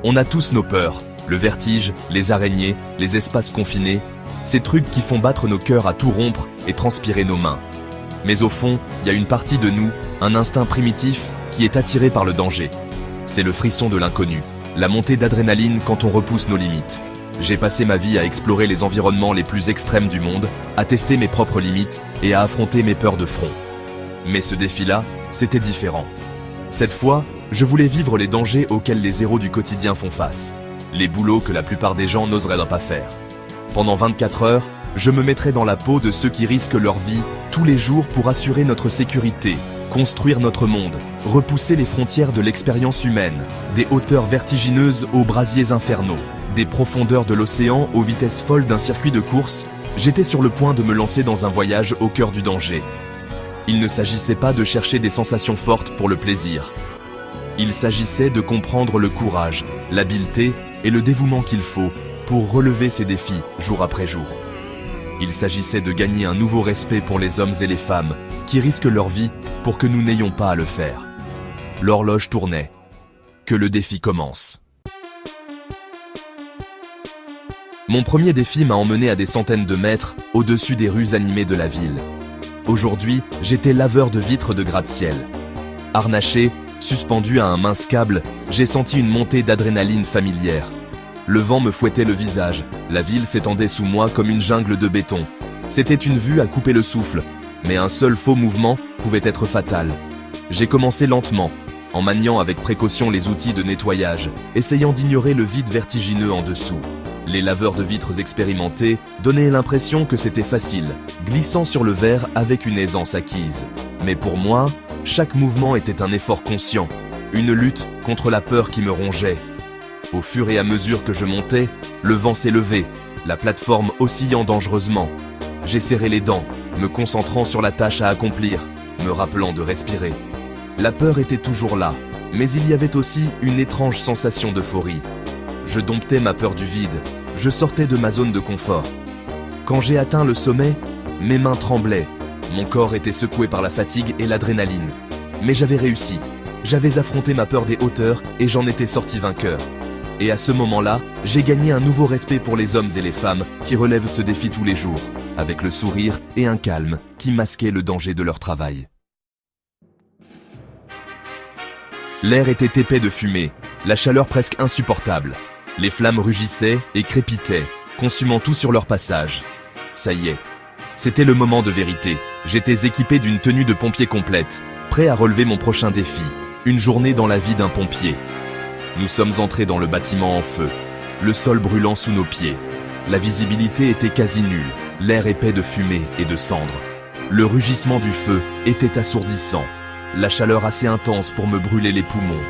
On a tous nos peurs, le vertige, les araignées, les espaces confinés, ces trucs qui font battre nos cœurs à tout rompre et transpirer nos mains. Mais au fond, il y a une partie de nous, un instinct primitif, qui est attiré par le danger. C'est le frisson de l'inconnu, la montée d'adrénaline quand on repousse nos limites. J'ai passé ma vie à explorer les environnements les plus extrêmes du monde, à tester mes propres limites et à affronter mes peurs de front. Mais ce défi-là, c'était différent. Cette fois, je voulais vivre les dangers auxquels les héros du quotidien font face. Les boulots que la plupart des gens n'oseraient pas faire. Pendant 24 heures, je me mettrais dans la peau de ceux qui risquent leur vie tous les jours pour assurer notre sécurité, construire notre monde, repousser les frontières de l'expérience humaine, des hauteurs vertigineuses aux brasiers infernaux, des profondeurs de l'océan aux vitesses folles d'un circuit de course. J'étais sur le point de me lancer dans un voyage au cœur du danger. Il ne s'agissait pas de chercher des sensations fortes pour le plaisir. Il s'agissait de comprendre le courage, l'habileté et le dévouement qu'il faut pour relever ces défis jour après jour. Il s'agissait de gagner un nouveau respect pour les hommes et les femmes qui risquent leur vie pour que nous n'ayons pas à le faire. L'horloge tournait. Que le défi commence. Mon premier défi m'a emmené à des centaines de mètres au-dessus des rues animées de la ville. Aujourd'hui, j'étais laveur de vitres de gratte-ciel. Harnaché, suspendu à un mince câble, j'ai senti une montée d'adrénaline familière. Le vent me fouettait le visage, la ville s'étendait sous moi comme une jungle de béton. C'était une vue à couper le souffle, mais un seul faux mouvement pouvait être fatal. J'ai commencé lentement, en maniant avec précaution les outils de nettoyage, essayant d'ignorer le vide vertigineux en dessous. Les laveurs de vitres expérimentés donnaient l'impression que c'était facile, glissant sur le verre avec une aisance acquise. Mais pour moi, chaque mouvement était un effort conscient, une lutte contre la peur qui me rongeait. Au fur et à mesure que je montais, le vent s'est levé, la plateforme oscillant dangereusement. J'ai serré les dents, me concentrant sur la tâche à accomplir, me rappelant de respirer. La peur était toujours là, mais il y avait aussi une étrange sensation d'euphorie. Je domptais ma peur du vide, je sortais de ma zone de confort. Quand j'ai atteint le sommet, mes mains tremblaient, mon corps était secoué par la fatigue et l'adrénaline. Mais j'avais réussi, j'avais affronté ma peur des hauteurs et j'en étais sorti vainqueur. Et à ce moment-là, j'ai gagné un nouveau respect pour les hommes et les femmes qui relèvent ce défi tous les jours, avec le sourire et un calme qui masquaient le danger de leur travail. L'air était épais de fumée, la chaleur presque insupportable. Les flammes rugissaient et crépitaient, consumant tout sur leur passage. Ça y est, c'était le moment de vérité. J'étais équipé d'une tenue de pompier complète, prêt à relever mon prochain défi, une journée dans la vie d'un pompier. Nous sommes entrés dans le bâtiment en feu, le sol brûlant sous nos pieds. La visibilité était quasi nulle, l'air épais de fumée et de cendres. Le rugissement du feu était assourdissant, la chaleur assez intense pour me brûler les poumons.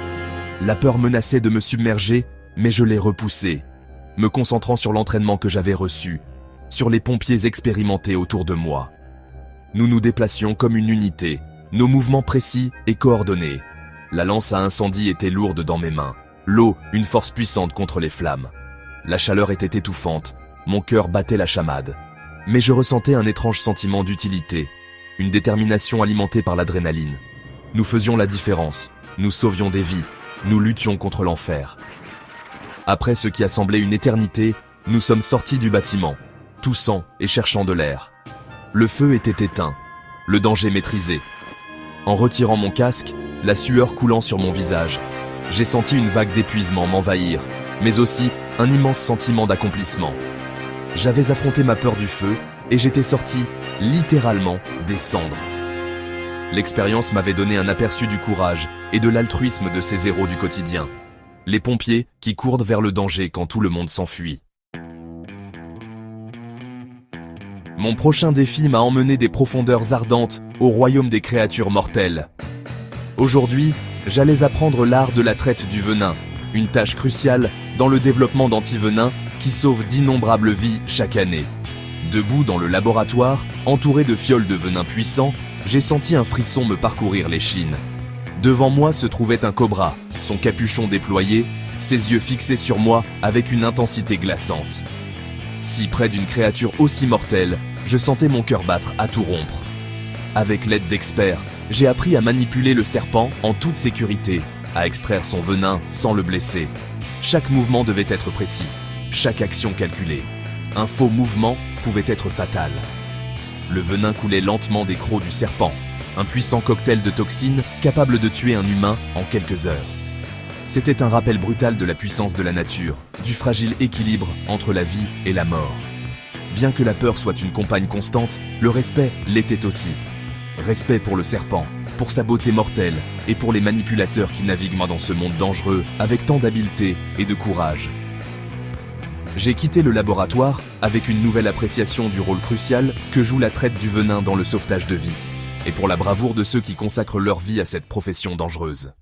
La peur menaçait de me submerger, mais je l'ai repoussée, me concentrant sur l'entraînement que j'avais reçu, sur les pompiers expérimentés autour de moi. Nous nous déplacions comme une unité, nos mouvements précis et coordonnés. La lance à incendie était lourde dans mes mains, l'eau une force puissante contre les flammes. La chaleur était étouffante, mon cœur battait la chamade. Mais je ressentais un étrange sentiment d'utilité, une détermination alimentée par l'adrénaline. Nous faisions la différence, nous sauvions des vies, nous luttions contre l'enfer. Après ce qui a semblé une éternité, nous sommes sortis du bâtiment, toussant et cherchant de l'air. Le feu était éteint, le danger maîtrisé. En retirant mon casque, la sueur coulant sur mon visage, j'ai senti une vague d'épuisement m'envahir, mais aussi un immense sentiment d'accomplissement. J'avais affronté ma peur du feu et j'étais sorti, littéralement, des cendres. L'expérience m'avait donné un aperçu du courage et de l'altruisme de ces héros du quotidien. Les pompiers qui courent vers le danger quand tout le monde s'enfuit. Mon prochain défi m'a emmené des profondeurs ardentes au royaume des créatures mortelles. Aujourd'hui, j'allais apprendre l'art de la traite du venin, une tâche cruciale dans le développement d'antivenins qui sauvent d'innombrables vies chaque année. Debout dans le laboratoire, entouré de fioles de venin puissants, j'ai senti un frisson me parcourir l'échine. Devant moi se trouvait un cobra, son capuchon déployé, ses yeux fixés sur moi avec une intensité glaçante. Si près d'une créature aussi mortelle, je sentais mon cœur battre à tout rompre. Avec l'aide d'experts, j'ai appris à manipuler le serpent en toute sécurité, à extraire son venin sans le blesser. Chaque mouvement devait être précis, chaque action calculée. Un faux mouvement pouvait être fatal. Le venin coulait lentement des crocs du serpent, un puissant cocktail de toxines capable de tuer un humain en quelques heures. C'était un rappel brutal de la puissance de la nature, du fragile équilibre entre la vie et la mort. Bien que la peur soit une compagne constante, le respect l'était aussi. Respect pour le serpent, pour sa beauté mortelle et pour les manipulateurs qui naviguent dans ce monde dangereux avec tant d'habileté et de courage. J'ai quitté le laboratoire avec une nouvelle appréciation du rôle crucial que joue la traite du venin dans le sauvetage de vie, et pour la bravoure de ceux qui consacrent leur vie à cette profession dangereuse.